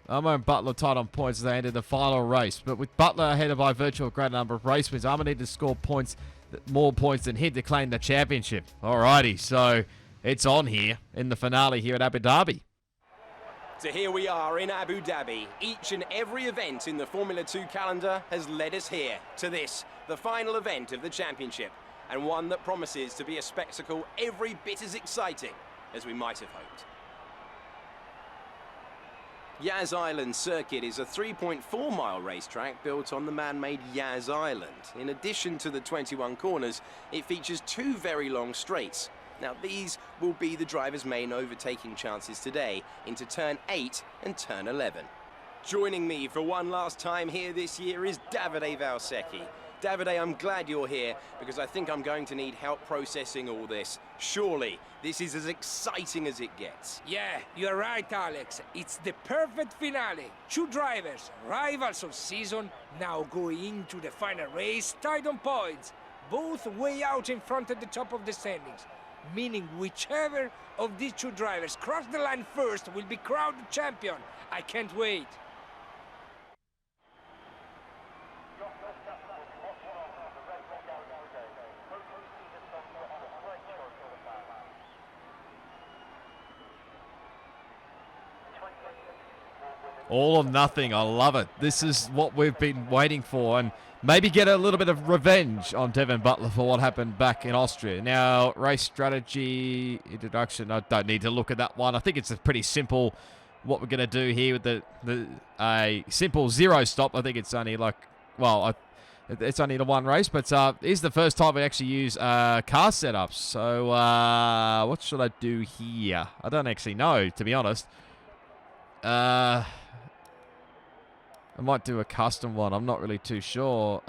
Armo and Butler tied on points as they ended the final race. But with Butler ahead of by virtue of greater number of race wins, Armo needed to score points, more points than him to claim the championship. Alrighty, so it's on here in the finale here at Abu Dhabi. So here we are in Abu Dhabi. Each and every event in the Formula 2 calendar has led us here to this, the final event of the championship, and one that promises to be a spectacle every bit as exciting as we might have hoped. Yas Island Circuit is a 3.4-mile racetrack built on the man-made Yas Island. In addition to the 21 corners, it features 2 very long straights. Now, these will be the driver's main overtaking chances today into turn 8 and turn 11. Joining me for one last time here this year is Davide Valsecchi. Davide, I'm glad you're here because I think I'm going to need help processing all this. Surely, this is as exciting as it gets. Yeah, you're right, Alex. It's the perfect finale. 2 drivers, rivals of season, now going into the final race tied on points, both way out in front at the top of the standings, meaning whichever of these 2 drivers cross the line first will be crowned champion. I can't wait. All or nothing. I love it. This is what we've been waiting for, and maybe get a little bit of revenge on Devin Butler for what happened back in Austria. Now, race strategy introduction. I don't need to look at that one. I think it's a pretty simple what we're going to do here with a simple 0 stop. I think it's only like, well, it's only the 1 race, but this is the first time we actually use car setups. So what should I do here? I don't actually know, to be honest. I might do a custom one. I'm not really too sure.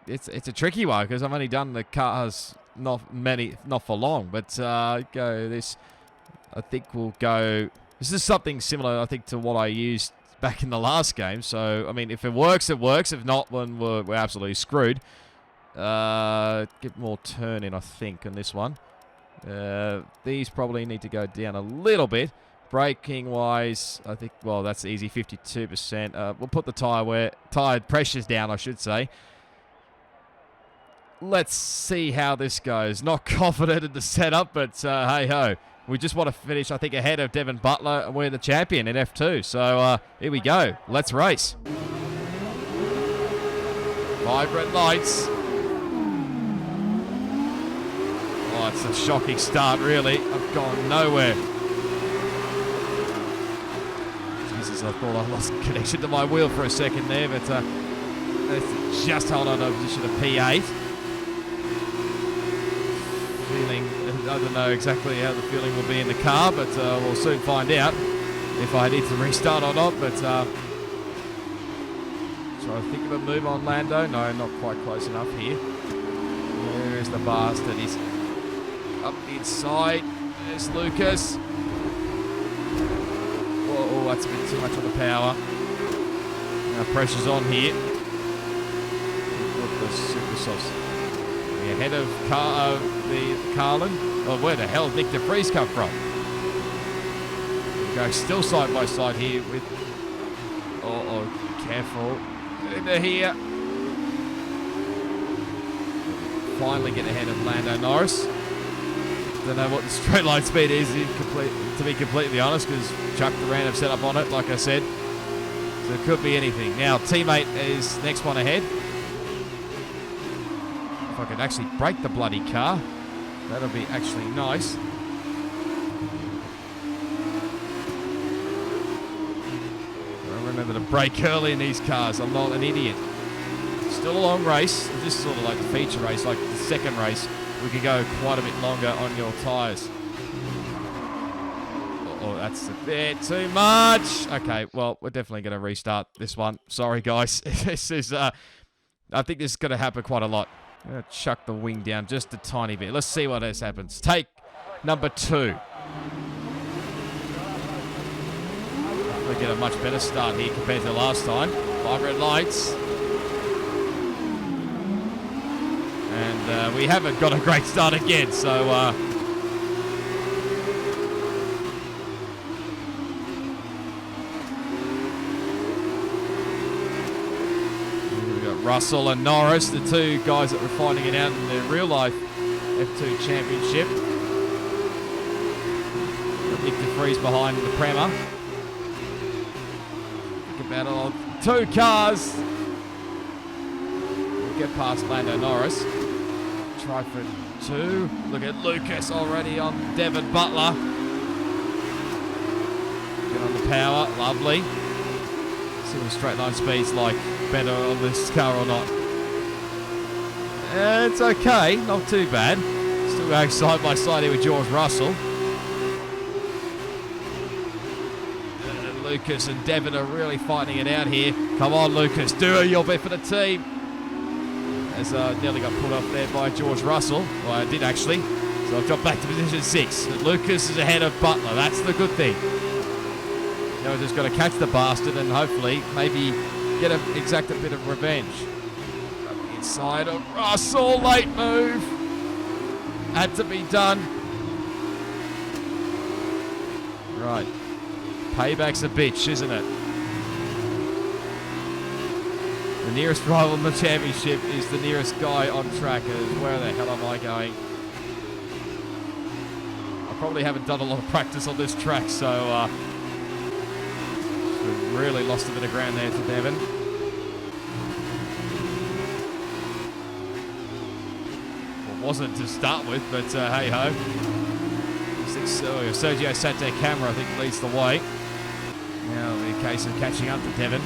It's a tricky one because I've only done the cars not for long. But go this. I think we'll go. This is something similar, I think, to what I used back in the last game. So I mean, if it works, it works. If not, then we're absolutely screwed. Get more turn in, I think, on this one. These probably need to go down a little bit. Braking wise, I think, well, that's easy, 52%. We'll put the tire pressures down, I should say. Let's see how this goes. Not confident in the setup, but hey-ho. We just want to finish, I think, ahead of Devin Butler, and we're the champion in F2. So here we go. Let's race. Vibrant lights. Oh, it's a shocking start, really. I've gone nowhere. Jesus, I thought I lost connection to my wheel for a second there, but let's just hold on to a position of P8. Feeling, I don't know exactly how the feeling will be in the car, but we'll soon find out if I need to restart or not. But so I think of a move on Lando. No, not quite close enough here. There's the bastard. He's up the inside. There's Lucas. Oh, that's a bit too much on the power. Now pressure's on here. Look, the super softs. We're ahead of the Carlin. Oh, where the hell did Nick De Vries come from? We go still side by side here with. Oh, careful. Into here. Finally get ahead of Lando Norris. Don't know what the straight line speed is, to be completely honest, because chucked the random setup on it, like I said. So it could be anything. Now, teammate is next one ahead. If I could actually brake the bloody car, that'll be actually nice. I remember to brake early in these cars. I'm not an idiot. Still a long race. This is sort of like the feature race, like the second race. We could go quite a bit longer on your tyres. Oh, that's a bit too much. Okay, well, we're definitely going to restart this one. Sorry, guys. This is, I think this is going to happen quite a lot. I'm going to chuck the wing down just a tiny bit. Let's see what else happens. Take number 2. We get a much better start here compared to last time. Vibrant lights. And we haven't got a great start again, so Russell and Norris, the two guys that were fighting it out in their real life F2 Championship. Nick de Vries behind the Prema. Think about all 2 cars. We'll get past Lando Norris. Try for 2. Look at Lucas already on Devon Butler. Get on the power, lovely. See what straight line speed's like, better on this car or not. It's okay, not too bad. Still going side by side here with George Russell. Lucas and Devon are really fighting it out here. Come on, Lucas, do your bit for the team. As nearly got put off there by George Russell. Well, I did actually. So I've dropped back to position 6. Lucas is ahead of Butler. That's the good thing. Now we're just got to catch the bastard and hopefully maybe exact a bit of revenge. Inside of Russell, late move. Had to be done. Right. Payback's a bitch, isn't it? The nearest rival in the championship is the nearest guy on track. Where the hell am I going? I probably haven't done a lot of practice on this track, so we've really lost a bit of ground there to Devon. Well, wasn't to start with, but hey ho. Sergio Sante Camera, I think, leads the way. Now it'll be a case of catching up to Devon.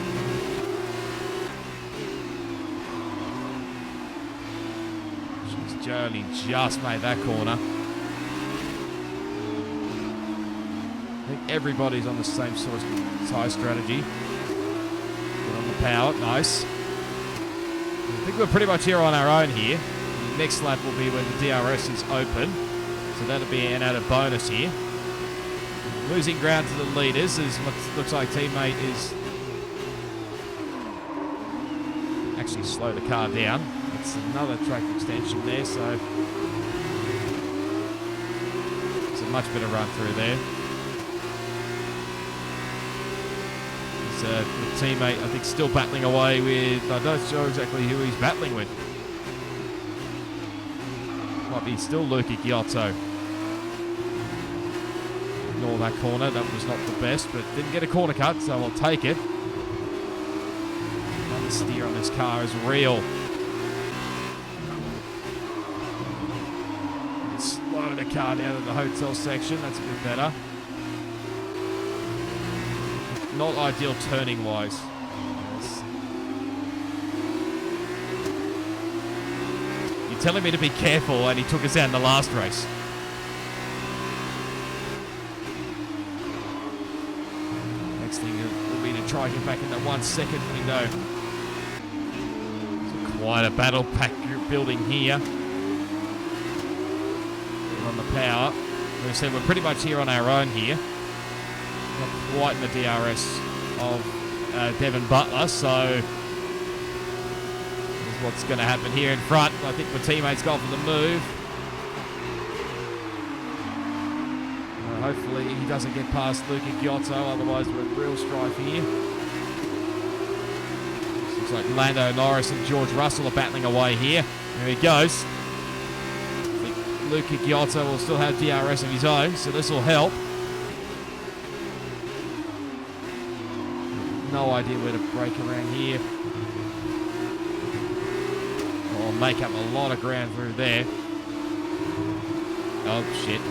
She's only just made that corner. I think everybody's on the same sort of tyre strategy. Get on the power, nice. I think we're pretty much here on our own here. The next lap will be when the DRS is open. So that'll be an added bonus here. Losing ground to the leaders as what looks like teammate is actually slow the car down. It's another track extension there, so it's a much better run through there. The teammate, I think, still battling away with, I don't know exactly who he's battling with. Might be still Luca Giotto. Ignore that corner, that was not the best, but didn't get a corner cut, so I'll take it. The steer on this car is real. Slow the car down to the hotel section, that's a bit better. Not ideal turning wise. You're telling me to be careful, and he took us out in the last race. Next thing will be to try and get back in that 1 second window. It's quite a battle pack building here. We're on the power. Like I said, we're pretty much here on our own here. Not quite in the DRS of Devon Butler, so this is what's going to happen here in front. I think my teammate's gone for the move. Hopefully he doesn't get past Luca Giotto, otherwise we're in real strife here. Looks like Lando Norris and George Russell are battling away here. There he goes. I think Luca Giotto will still have DRS of his own, so this will help. No idea where to break around here. I'll make up a lot of ground through there. Oh, shit.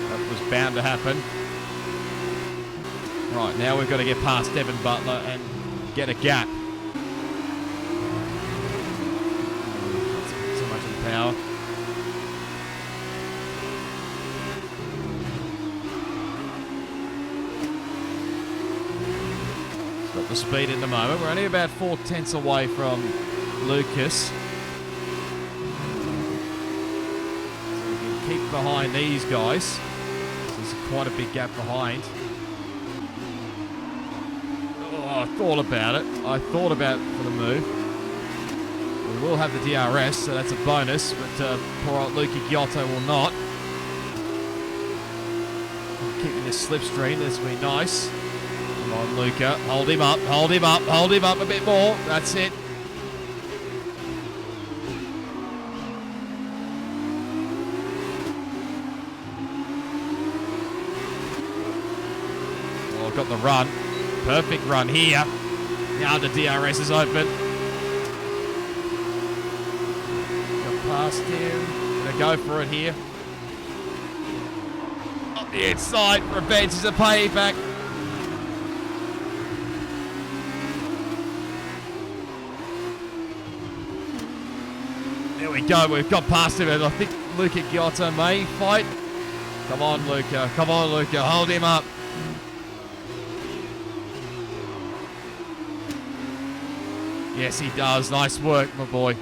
That was bound to happen. Right, now we've got to get past Devon Butler and get a gap. That's too much of the power. The speed in the moment. We're only about 4 tenths away from Lucas. So we can keep behind these guys. There's quite a big gap behind. Oh, I thought about it. I thought about it for the move. We will have the DRS, so that's a bonus, but poor old Luca Giotto will not. Keeping this slipstream, this will be nice. Come on, Luca. Hold him up, hold him up, hold him up a bit more. That's it. Oh, I've got the run. Perfect run here. Now the DRS is open. Got past him. Gonna go for it here. Up the inside. Revenge is a payback. There we go. We've got past him, and I think Luca Giotto may fight. Come on, Luca. Come on, Luca. Hold him up. Yes, he does. Nice work, my boy.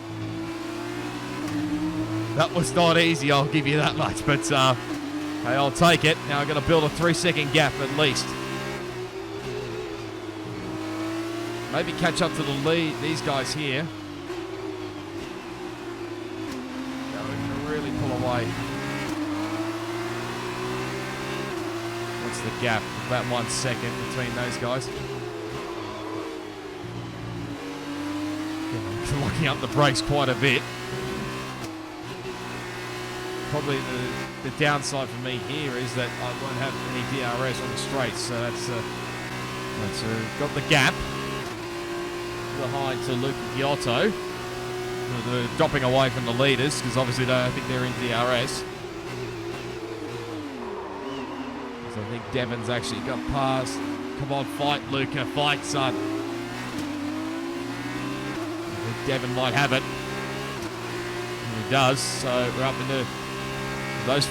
That was not easy, I'll give you that much. But, hey, I'll take it. Now I've got to build a 3-second gap at least. Maybe catch up to the lead, these guys here. Now we can really pull away. What's the gap? About 1 second between those guys. Locking up the brakes quite a bit. Probably the downside for me here is that I won't have any DRS on the straights, so that's got the gap behind to Luca Giotto. They're dropping away from the leaders because obviously I don't think they're in DRS. So I think Devon's actually got past. Come on, fight, Luca, fight, son. Devon might have it. And he does, so we're up into those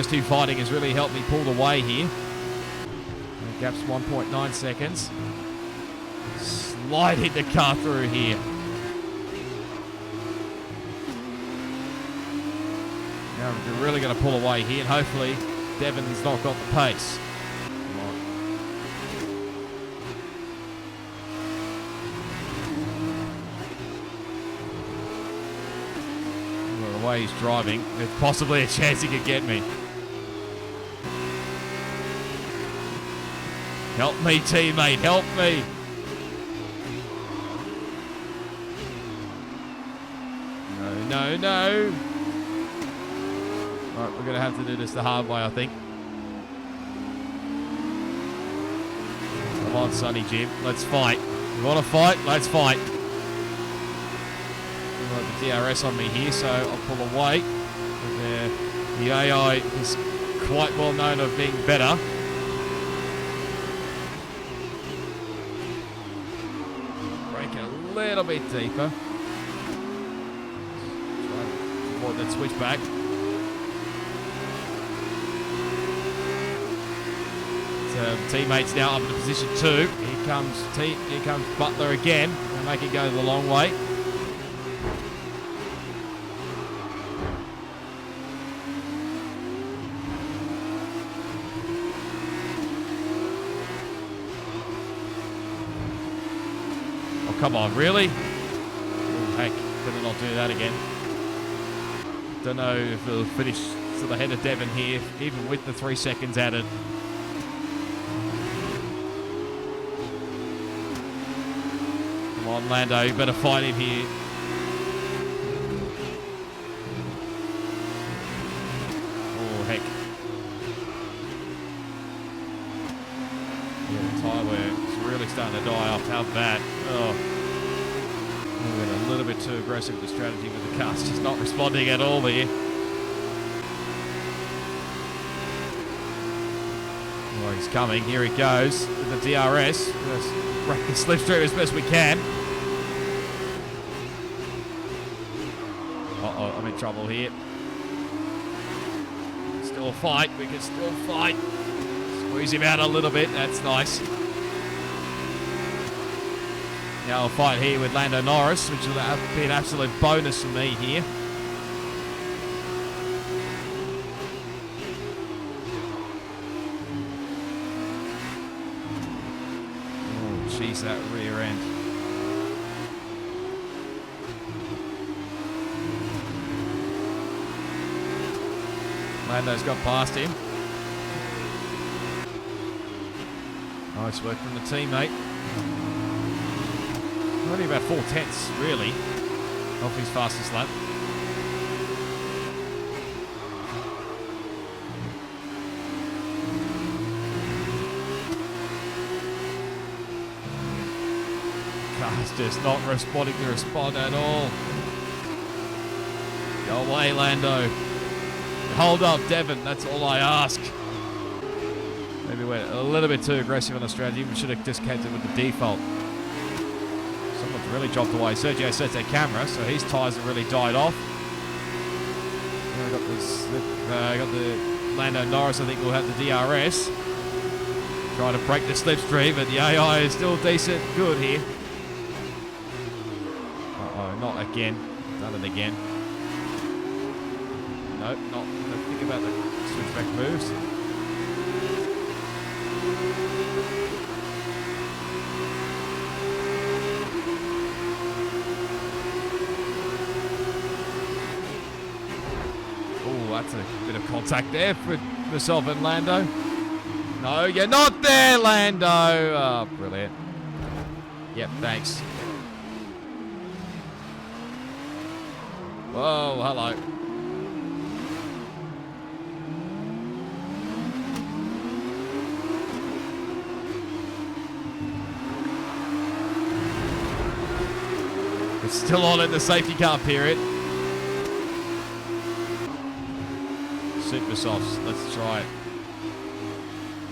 two fighting has really helped me pull the way here. The gap's 1.9 seconds. Sliding the car through here. Now we're really going to pull away here, and hopefully Devon's not got the pace. The way he's driving, there's possibly a chance he could get me. Help me, teammate, help me. No, no, no. All right, we're going to have to do this the hard way, I think. Come on, Sonny Jim, let's fight. You want to fight? Let's fight. The DRS on me here, so I'll pull away. The AI is quite well known of being better. Brake a little bit deeper. Try to avoid that switch back. So teammates now up into position 2. Here comes Butler again. They'll make it go the long way. Come on, really? Oh, heck, better not do that again. Don't know if it'll finish to the head of Devon here, even with the 3 seconds added. Come on, Lando, you better fight him here. Oh, heck. Yeah, the tyre wear is really starting to die off. How bad? Oh. We went a little bit too aggressive with the strategy, but the car's just not responding at all here. Oh, he's coming. Here he goes with the DRS. Let's break the slipstream as best we can. Uh-oh, I'm in trouble here. Still fight. We can still fight. Squeeze him out a little bit. That's nice. Now I'll fight here with Lando Norris, which will be an absolute bonus for me here. Oh, jeez, that rear end. Lando's got past him. Nice work from the teammate. Only about 4/10, really, off his fastest lap. Car's just not responding to respond at all. Go away, Lando. Hold up, Devon. That's all I ask. Maybe we're a little bit too aggressive on the strategy. We should have just kept it with the default. Someone's really dropped away. Sergio sets their camera, so his tyres have really died off. I got the Lando Norris. I think we'll have the DRS. Trying to break the slipstream, but the AI is still decent good here. Uh-oh, not again. Done it again. Nope, not going to think about the switchback moves. Oh, that's a bit of contact there for myself and Lando. No, you're not there, Lando. Oh, brilliant. Yep, thanks. Whoa, hello. It's still on in the safety car period. Super softs. Let's try it.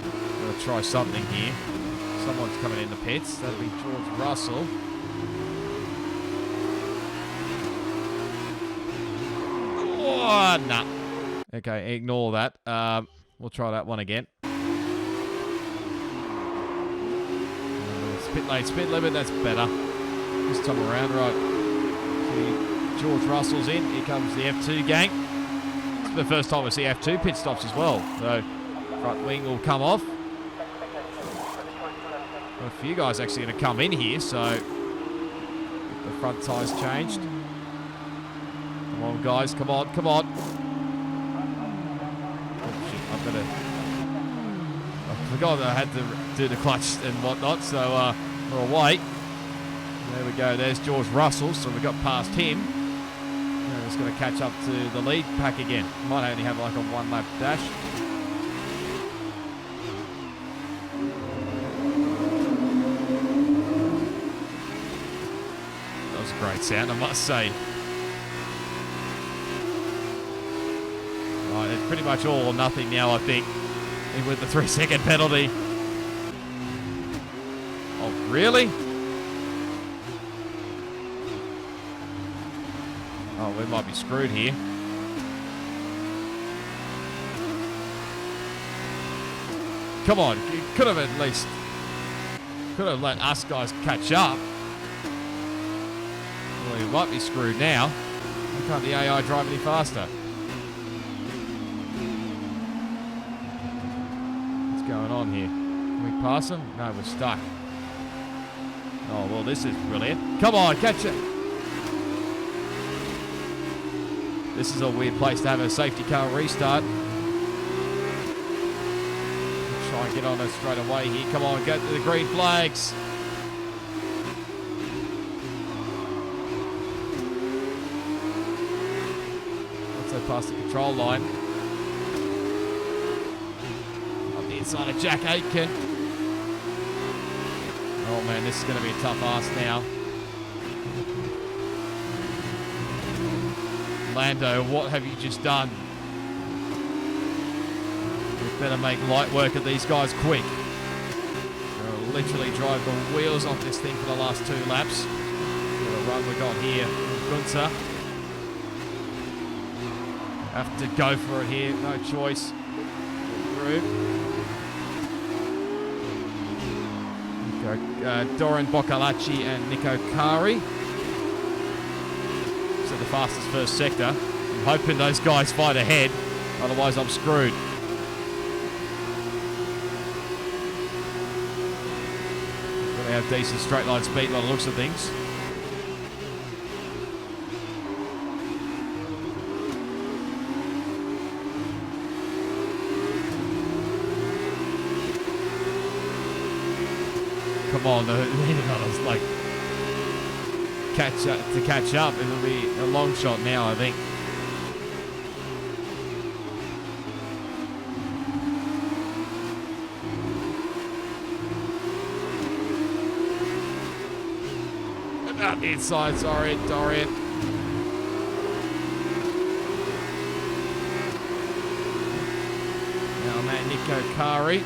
Gotta try something here. Someone's coming in the pits. That'll be George Russell. Oh, nah. Okay, ignore that. We'll try that one again. Spit limit, that's better. This time around, right. See, George Russell's in. Here comes the F2 gang. It's the first time we see F2 pit stops as well. So, front wing will come off. Well, a few guys actually going to come in here, so get the front tyres changed. Come on, guys. Come on, come on. Oh, shit. I forgot that I had to do the clutch and whatnot, so we'll wait. There we go. There's George Russell, so we got past him. And it's going to catch up to the lead pack again. Might only have like a one-lap dash. That was a great sound, I must say. Right, it's pretty much all or nothing now, I think. Even with the 3-second penalty. Oh, really? Oh, we might be screwed here. Come on, you could have at least... Could have let us guys catch up. Well, we might be screwed now. Why can't the AI drive any faster? What's going on here? Can we pass them? No, we're stuck. Oh, well, this is brilliant. Come on, catch it. This is a weird place to have a safety car restart. Try and get on it straight away here. Come on, go to the green flags. Once they pass the control line. On the inside of Jack Aitken. Oh man, this is going to be a tough ask now. Lando, what have you just done? We better make light work of these guys quick. We'll literally drive the wheels off this thing for the last 2 laps. What a run we got here. Gunther. Have to go for it here, no choice. Doran Bocalacci and Nico Kari. So the fastest first sector. I'm hoping those guys fight ahead, otherwise I'm screwed. Gonna have decent straight line speed by the looks of things. come on. It's like to catch up. It'll be a long shot now, I think. Inside, sorry, Dorian. Now, man, Nico Kari.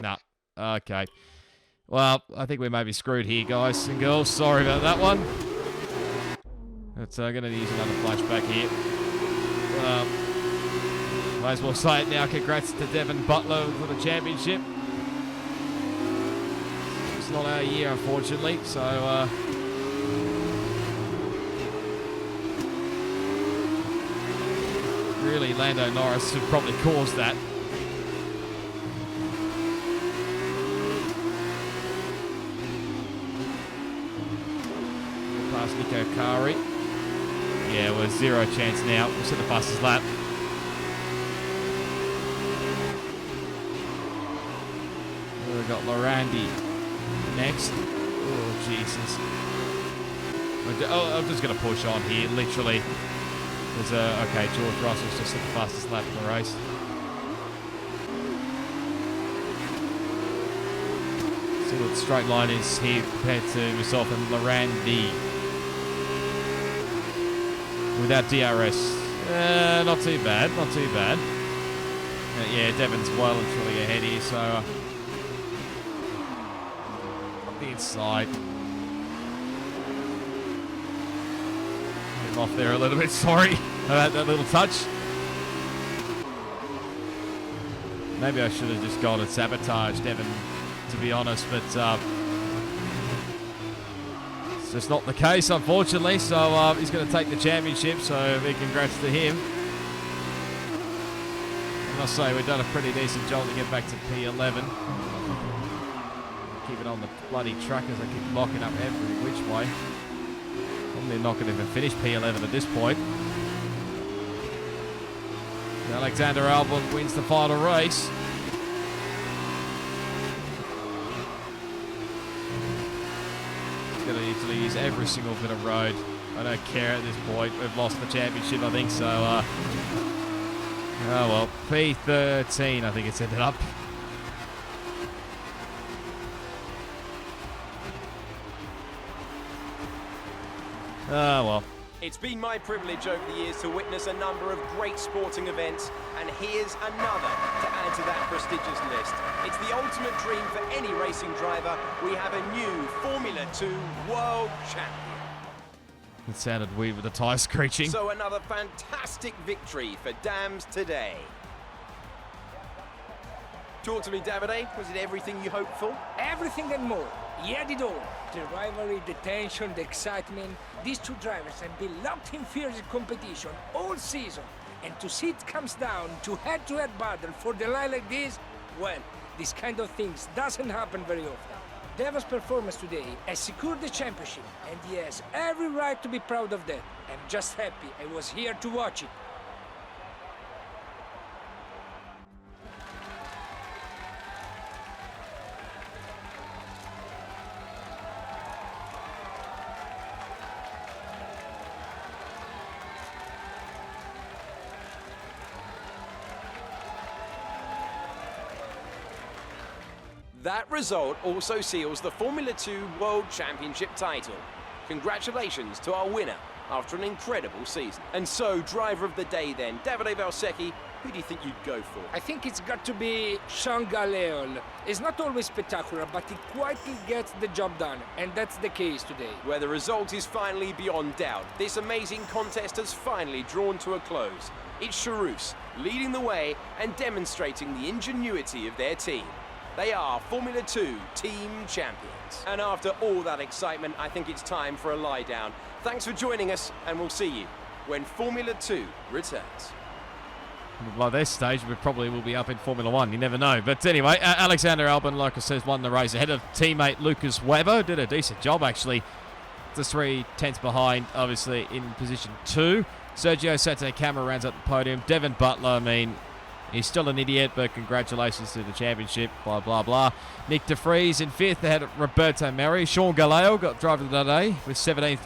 No. Okay. Well, I think we may be screwed here, guys and girls. Sorry about that one. But I'm going to use another flashback here. Might as well say it now. Congrats to Devin Butler for the championship. It's not our year, unfortunately. So, really, Lando Norris should probably cause that. Past Nico Kari. Yeah, we're zero chance now. We'll set the fastest lap. We've got Lorandi next. Oh, Jesus. I'm just going to push on here, literally. Okay, George Russell's just at the fastest lap in the race. See what the straight line is here compared to myself and Lorandi. Without DRS. Not too bad, not too bad. Yeah, Devon's well and truly ahead here, so... on the inside. Get him off there a little bit, sorry about that little touch. Maybe I should have just gone and sabotaged Devon, to be honest, but... it's just not the case, unfortunately, so he's going to take the championship, so big congrats to him. I must say, we've done a pretty decent job to get back to P11. Keep it on the bloody track as I keep locking up every which way. Probably not going to even finish P11 at this point. Alexander Albon wins the final race. Going to need to use every single bit of road. I don't care at this point. We've lost the championship, I think, so... oh, well. P13, I think it's ended up. Oh, well. It's been my privilege over the years to witness a number of great sporting events, and here's another to add to that prestigious list. It's the ultimate dream for any racing driver. We have a new Formula 2 World Champion. It sounded weird with the tyre screeching. So another fantastic victory for Dams today. Talk to me, Davide. Was it everything you hoped for? Everything and more. He had it all. The rivalry, the tension, the excitement. These two drivers have been locked in fierce competition all season. And to see it comes down to head-to-head battle for the line like this, well, this kind of things doesn't happen very often. Devon's performance today has secured the championship, and he has every right to be proud of that. I'm just happy I was here to watch it. That result also seals the Formula 2 World Championship title. Congratulations to our winner after an incredible season. And so, driver of the day then, Davide Valsecchi, who do you think you'd go for? I think it's got to be Sean Galeon. He's not always spectacular, but he quietly gets the job done, and that's the case today. Where the result is finally beyond doubt. This amazing contest has finally drawn to a close. It's Charus leading the way and demonstrating the ingenuity of their team. They are Formula 2 team champions. And after all that excitement, I think it's time for a lie down. Thanks for joining us, and we'll see you when Formula 2 returns. By this stage, we probably will be up in Formula 1. You never know. But anyway, Alexander Albon, like I said, won the race ahead of teammate Lucas Weber. Did a decent job, actually. Just 3 tenths behind, obviously, in position 2. Sergio Sette Camara rounds up the podium. Devin Butler, I mean... He's still an idiot, but congratulations to the championship, blah, blah, blah. Nick De Vries in 5th. They had Roberto Meri. Sean Galeo got driver of the day with 17th,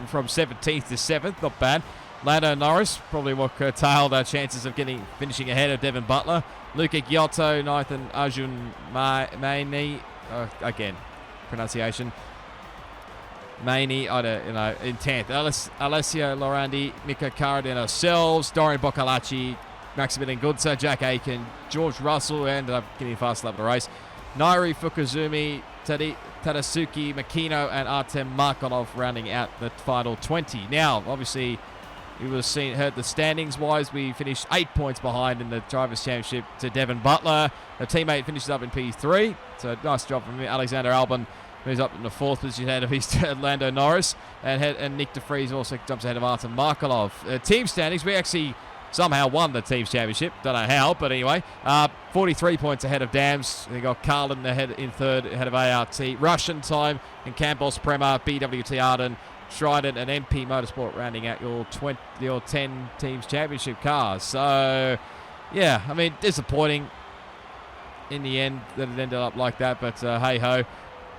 from 17th to 7th. Not bad. Lando Norris, probably what curtailed our chances of finishing ahead of Devin Butler. Luca Giotto, 9th, and Arjun Maini, again, pronunciation. Maini, in 10th. Alessio Lorandi, Mika Karad, and ourselves. Dorian Boccalacci, Maximilian Gudza, Jack Aiken, George Russell, ended up getting a fast lap of the race. Nairi Fukuzumi, Tadasuki Makino, and Artem Markonov rounding out the final 20. Now, obviously, you will have heard the standings-wise. We finished 8 points behind in the Drivers' Championship to Devin Butler. A teammate finishes up in P3. So, nice job from him. Alexander Albon moves up in the 4th position ahead of his Lando Norris. And Nick De Vries also jumps ahead of Artem Markonov. Team standings, we actually somehow won the team's championship. Don't know how, but anyway. 43 points ahead of Dams. They got Carlin ahead in 3rd, ahead of ART. Russian time and Campbell's Prema, BWT Arden, Trident, and MP Motorsport rounding out your 10 teams championship cars. So, yeah, I mean, disappointing in the end that it ended up like that, but hey-ho.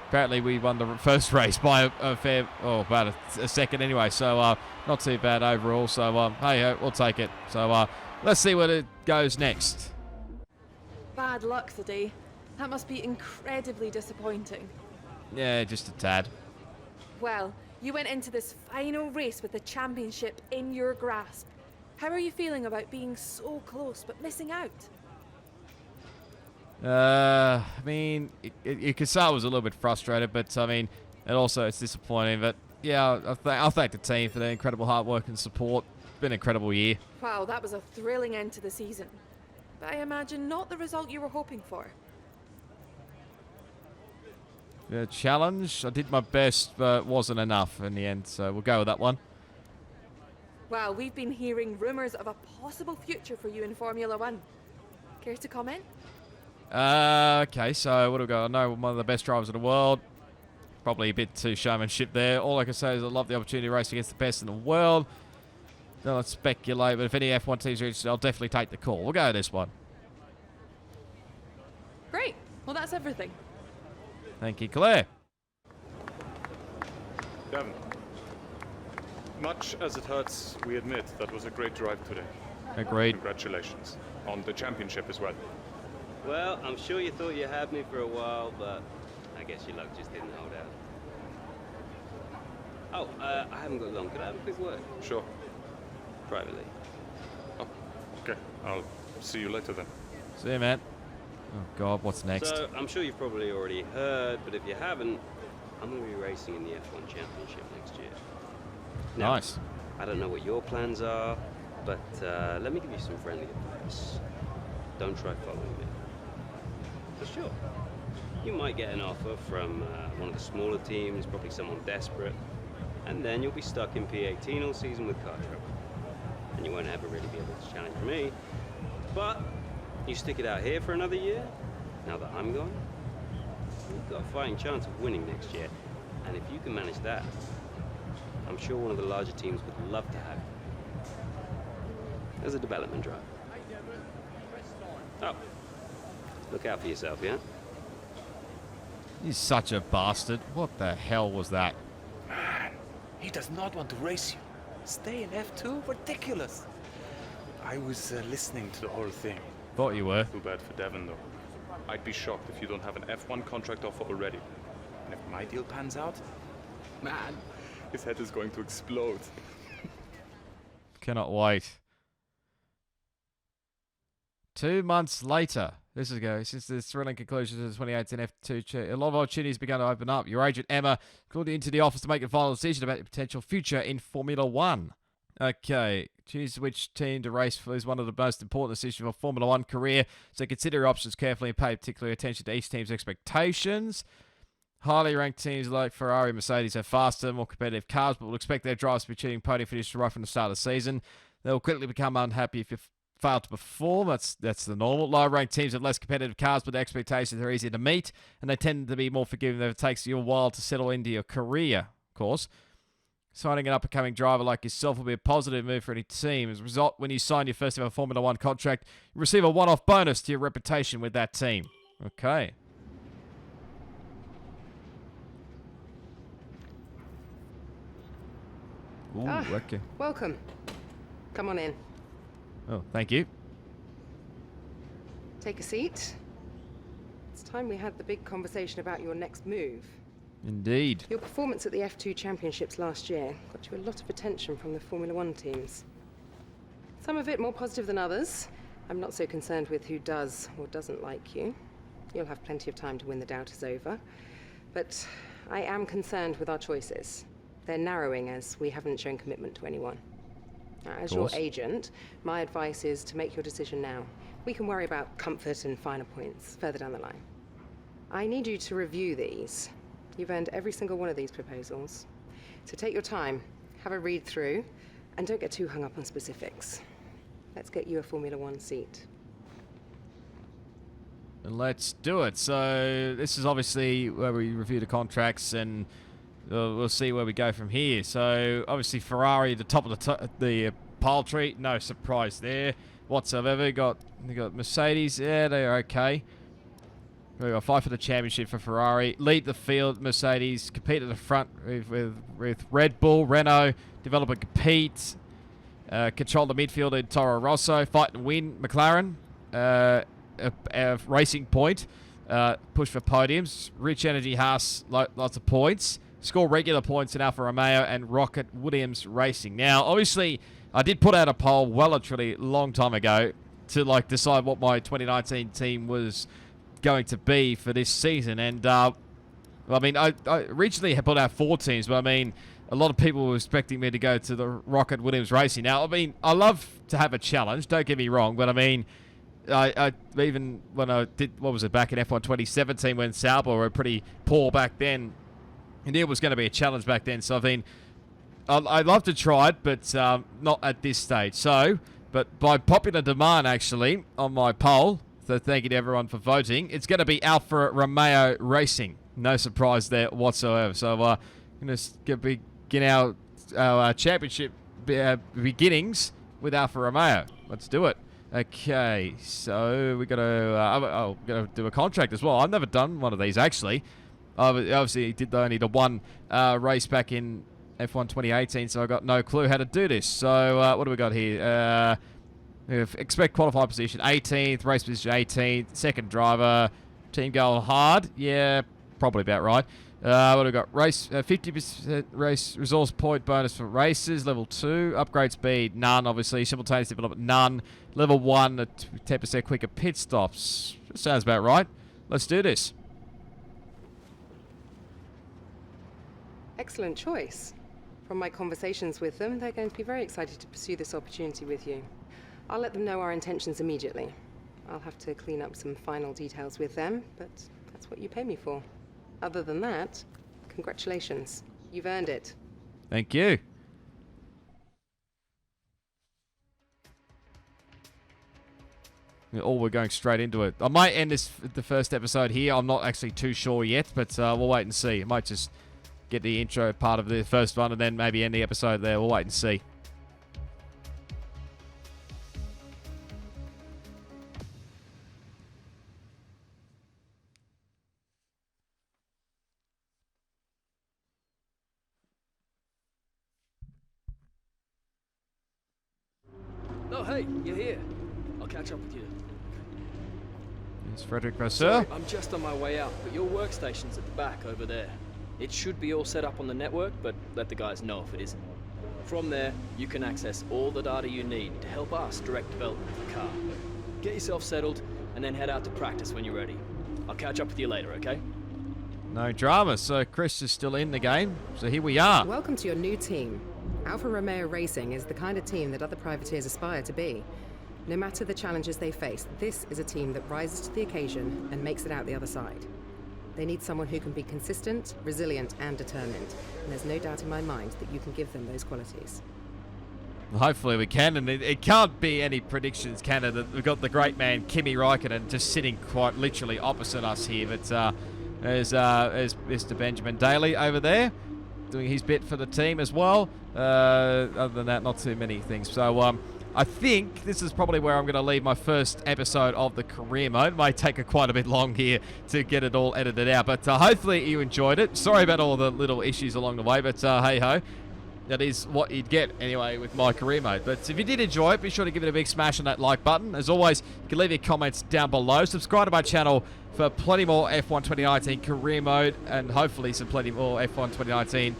Apparently we won the first race by about a second anyway, so not too bad overall. So, hey-ho, we'll take it. So, let's see what it goes next. Bad luck today. That must be incredibly disappointing. Yeah, just a tad. Well, you went into this final race with the championship in your grasp. How are you feeling about being so close but missing out? I mean, you could say I was a little bit frustrated, but I mean, it's disappointing. But yeah, I'll thank the team for their incredible hard work and support. It's been an incredible year. Wow, that was a thrilling end to the season. But I imagine not the result you were hoping for. The challenge, I did my best, but wasn't enough in the end. So we'll go with that one. Well, we've been hearing rumours of a possible future for you in Formula One. Care to comment? Okay, so what do we got? I know one of the best drivers in the world. Probably a bit too showmanship there. All I can say is I love the opportunity to race against the best in the world. Don't let's speculate, but if any F1 teams are interested, I'll definitely take the call. We'll go with this one. Great. Well, that's everything. Thank you, Claire. Devin, much as it hurts, we admit that was a great drive today. Agreed. Congratulations on the championship as well. Well, I'm sure you thought you had me for a while, but I guess your luck just didn't hold out. Oh, I haven't got long. Could I have a quick word? Sure. Privately. Oh, okay. I'll see you later then. See you, man. Oh, God, what's next? So, I'm sure you've probably already heard, but if you haven't, I'm going to be racing in the F1 Championship next year. Now, Nice. I don't know what your plans are, but let me give you some friendly advice. Don't try following me. For sure. You might get an offer from one of the smaller teams, probably someone desperate, and then you'll be stuck in P18 all season with car trouble. And you won't ever really be able to challenge me. But you stick it out here for another year, now that I'm gone, you've got a fighting chance of winning next year. And if you can manage that, I'm sure one of the larger teams would love to have you as a development driver. Oh, look out for yourself, yeah? He's such a bastard. What the hell was that? Man, he does not want to race you. Stay in F2? Ridiculous. I was listening to the whole thing. Thought you were. Too bad for Devin, though. I'd be shocked if you don't have an F1 contract offer already. And if my deal pans out, man, his head is going to explode. Cannot wait. 2 months later, this is the thrilling conclusion to the 2018 F2. A lot of opportunities began to open up. Your agent, Emma, called you into the office to make a final decision about your potential future in Formula One. Okay, choose which team to race for is one of the most important decisions for Formula One career, so consider your options carefully and pay particular attention to each team's expectations. Highly ranked teams like Ferrari and Mercedes have faster, more competitive cars, but will expect their drivers to be achieving podium finishes right from the start of the season. They will quickly become unhappy if you fail to perform. That's the normal. Low-ranked teams have less competitive cars, but their expectations are easier to meet, and they tend to be more forgiving if it takes you a while to settle into your career, of course. Signing an up-and-coming driver like yourself will be a positive move for any team. As a result, when you sign your first ever Formula One contract, you receive a one-off bonus to your reputation with that team. Okay. Ooh, okay. Welcome. Come on in. Oh, thank you. Take a seat. It's time we had the big conversation about your next move. Indeed. Your performance at the F2 Championships last year got you a lot of attention from the Formula One teams. Some of it more positive than others. I'm not so concerned with who does or doesn't like you. You'll have plenty of time to win the doubt is over. But I am concerned with our choices. They're narrowing as we haven't shown commitment to anyone. Now, as your agent, my advice is to make your decision now. We can worry about comfort and finer points further down the line. I need you to review these. You've earned every single one of these proposals. So take your time, have a read through, and don't get too hung up on specifics. Let's get you a Formula One seat. Let's do it. So this is obviously where we review the contracts, and we'll see where we go from here. So obviously Ferrari, the top of the pile tree, no surprise there whatsoever. They got Mercedes, yeah, they are okay. We got fight for the championship for Ferrari. Lead the field, Mercedes. Compete at the front with Red Bull, Renault. Develop and compete. Control the midfield in Toro Rosso. Fight and win, McLaren. A Racing Point. Push for podiums. Rich Energy Haas, lots of points. Score regular points in Alfa Romeo and Rocket Williams Racing. Now, obviously, I did put out a poll well and truly long time ago to decide what my 2019 team was going to be for this season, and I originally had put out 4 teams, but I mean a lot of people were expecting me to go to the Rocket Williams Racing. Now, I mean, I love to have a challenge, don't get me wrong, but I mean I even when I did, what was it, back in F1 2017 when Sauber were pretty poor back then, and it was going to be a challenge back then, so I mean I'd love to try it, but not at this stage. So, but by popular demand actually on my poll, so thank you to everyone for voting. It's going to be Alfa Romeo Racing. No surprise there whatsoever. So we're going to begin our championship beginnings with Alfa Romeo. Let's do it. Okay, so we're going to do a contract as well. I've never done one of these actually. I obviously did only the one race back in F1 2018, so I got no clue how to do this. So what do we got here? Expect qualified position 18th, race position 18th, second driver, team goal hard. Yeah, probably about right. What do we got? Race 50% race resource point bonus for races, level 2. Upgrade speed, none, obviously. Simultaneous development, none. Level 1, 10% quicker pit stops. Sounds about right. Let's do this. Excellent choice. From my conversations with them, they're going to be very excited to pursue this opportunity with you. I'll let them know our intentions immediately. I'll have to clean up some final details with them, but that's what you pay me for. Other than that, congratulations. You've earned it. Thank you. We're going straight into it. I might end the first episode here. I'm not actually too sure yet, but we'll wait and see. I might just get the intro part of the first one and then maybe end the episode there. We'll wait and see. Oh, hey, you're here. I'll catch up with you. It's Frederick Vasseur. Sorry, I'm just on my way out, but your workstation's at the back over there. It should be all set up on the network, but let the guys know if it isn't. From there, you can access all the data you need to help us direct development of the car. Get yourself settled, and then head out to practice when you're ready. I'll catch up with you later, okay? No drama. So Chris is still in the game. So here we are. Welcome to your new team. Alfa Romeo Racing is the kind of team that other privateers aspire to be. No matter the challenges they face, this is a team that rises to the occasion and makes it out the other side. They need someone who can be consistent, resilient, and determined. And there's no doubt in my mind that you can give them those qualities. Hopefully we can, and it can't be any predictions, can it? We've got the great man Kimi Räikkönen just sitting quite literally opposite us here, but there's Mr. Benjamin Daly over there. doing his bit for the team as well. Other than that, not too many things. So I think this is probably where I'm going to leave my first episode of the career mode. It may take quite a bit long here to get it all edited out, but hopefully you enjoyed it. Sorry about all the little issues along the way, but hey-ho. That is what you'd get anyway with my career mode. But if you did enjoy it, be sure to give it a big smash on that like button. As always, you can leave your comments down below. Subscribe to my channel for plenty more F1 2019 career mode and hopefully some plenty more F1 2019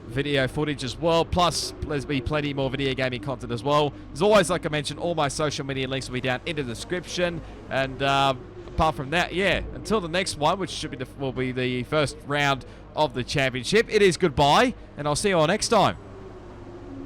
video footage as well. Plus, there's be plenty more video gaming content as well. As always, like I mentioned, all my social media links will be down in the description. And apart from that, yeah, until the next one, which should be will be the first round of the championship, it is goodbye, and I'll see you all next time.